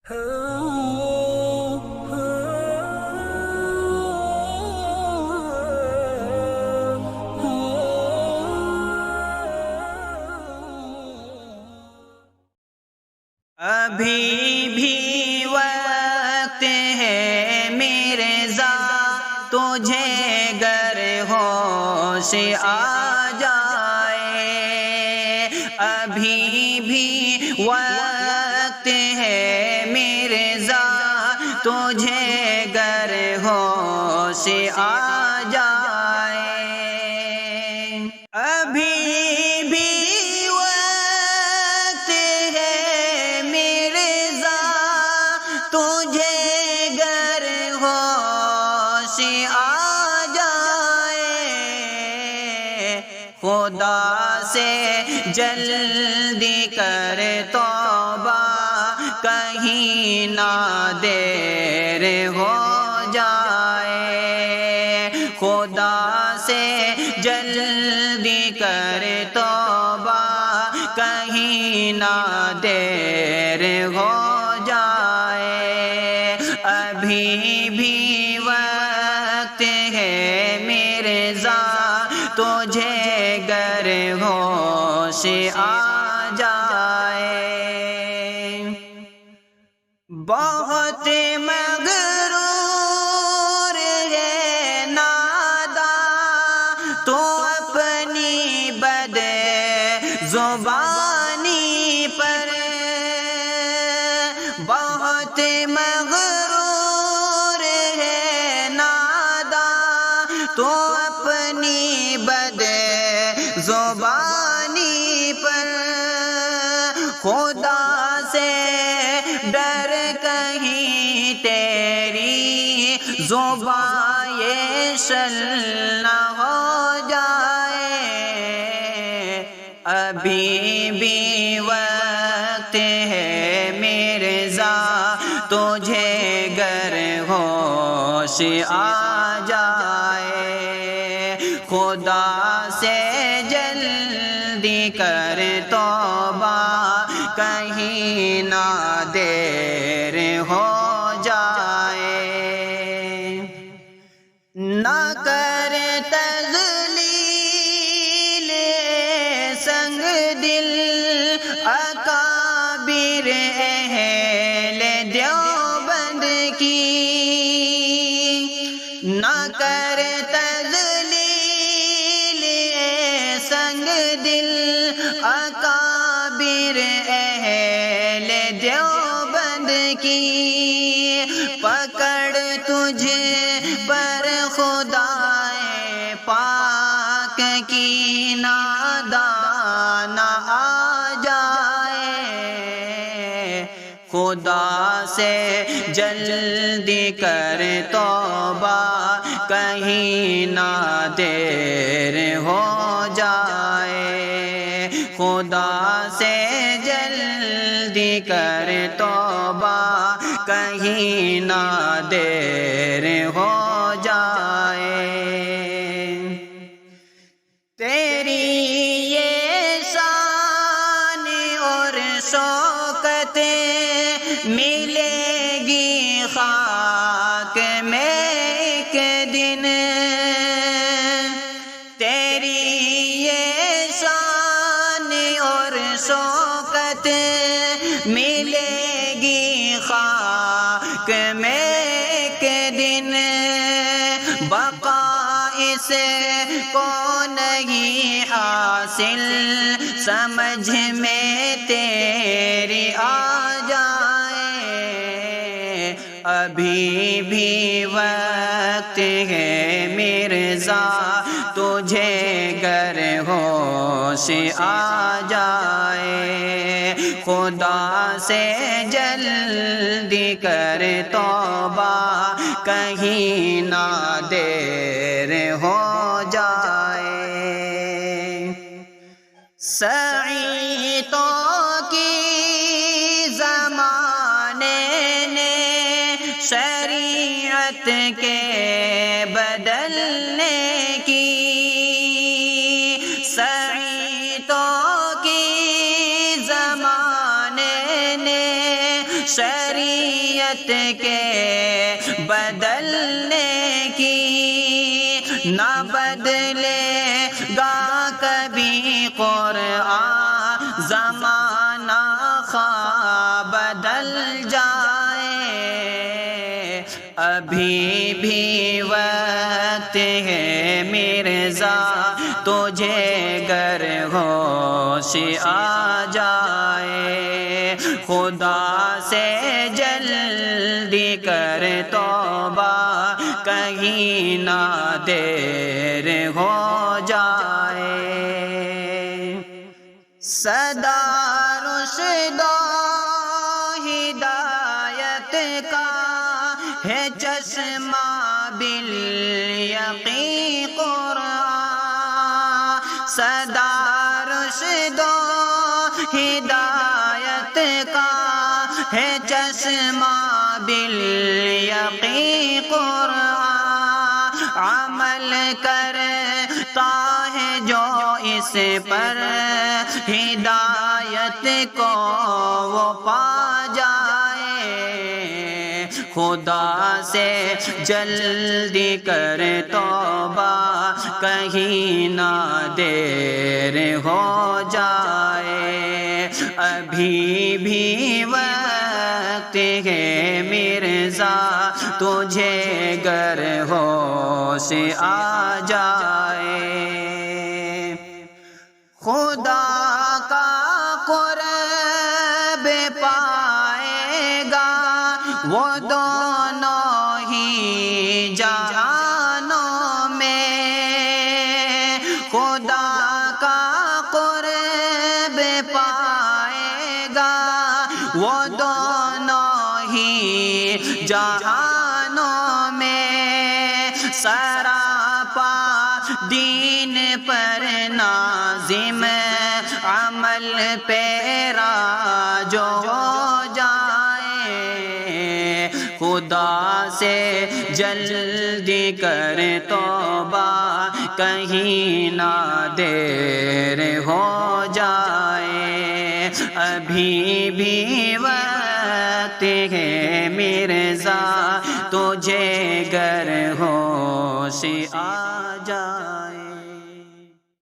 ابھی بھی وقت ہے مرزا، تجھے گر ہوش آ جائے۔ ابھی بھی وقت ہے مرزا، تجھے گر ہوش آ جائے۔ ابھی بھی وقت ہے مرزا، تجھے گر ہوش آ جائے۔ خدا سے جلدی کر توبہ، کہیں نہ دیر ہو جائے۔ خدا سے جلدی کر توبہ، کہیں نہ دیر ہو جائے۔ ابھی بھی وقت ہے مرزا، تجھے گر ہوش آ جائے۔ بہت مغرور ہے ناداں تو اپنی بد زبانی پر، بہت مغرور ہے ناداں تو اپنی بد زبانی پر۔ خدا سے ڈر کہیں تیری زبان یہ شل نہ ہو جائے۔ ابھی بھی وقت ہے مرزا، تجھے گر ہوش آ جائے۔ خدا سے جلدی کر توبہ، کہیں نہ دیر ہو جائے۔ نہ کر تذلیل سنگ دل اکابر اہل دیوبند کی، نہ کر تذلیل سنگ دل اکابر اہل دیوبند کی۔ پکڑ تجھے پر خدائے پاک کی نادان آ جائے۔ خدا سے جلدی کر توبہ، کہیں نہ دیر ہو جائے۔ خدا سے جلدی کر توبہ، کہیں نہ دیر ہو جائے۔ تیری یہ شان اور شوکت ملے گی خاک میں ایک دن۔ تیری یہ شان اور شوکت ملے گی خاک میں ایک دن۔ بقا اس کو نہیں حاصل، سمجھ میں تیری آ جائے۔ ابھی بھی وقت ہے مرزا، تجھے گر ہوش آ جائے۔ خدا سے جلدی کر توبہ، کہیں نہ دیر ہو جائے۔ سعیدوں کی زمانے نے شریعت کے بدلنے کی، سعیدوں کی زمانے نے شریعت شریعت کے بدلنے کی، نہ بدلے گا کبھی قرآن، زمانہ خواہ بدل جائے، ابھی بھی وقت ہے مرزا تجھے گر ہوش آ جائے، خدا سے جلدی کر توبہ کہیں نہ دیر ہو جائے، صدا رشد و ہدایت کا ہے چشمہ بالیقین قرآن، صدا رشد و ہدایت کا ہے چشمہ بالیقین قرآن، عمل کرتا ہے جو اس پر ہدایت کو وہ پا جائے، خدا سے جلدی کر توبہ کہیں نہ دیر ہو جائے، ابھی بھی وقت ہے مرزا تجھے گر ہوش آ جائے، خدا کا قرب پائے گا وہ دونوں ہی جہانوں میں، خدا کا قرب پائے گا وہ دونوں ہی جہانوں میں، سراپا دین پر نازم عمل پیرا جو ہو جائے، خدا سے جلدی کر توبہ کہیں نہ دیر ہو جائے، ابھی بھی وقت ہے مرزا تجھے گر ہوش آ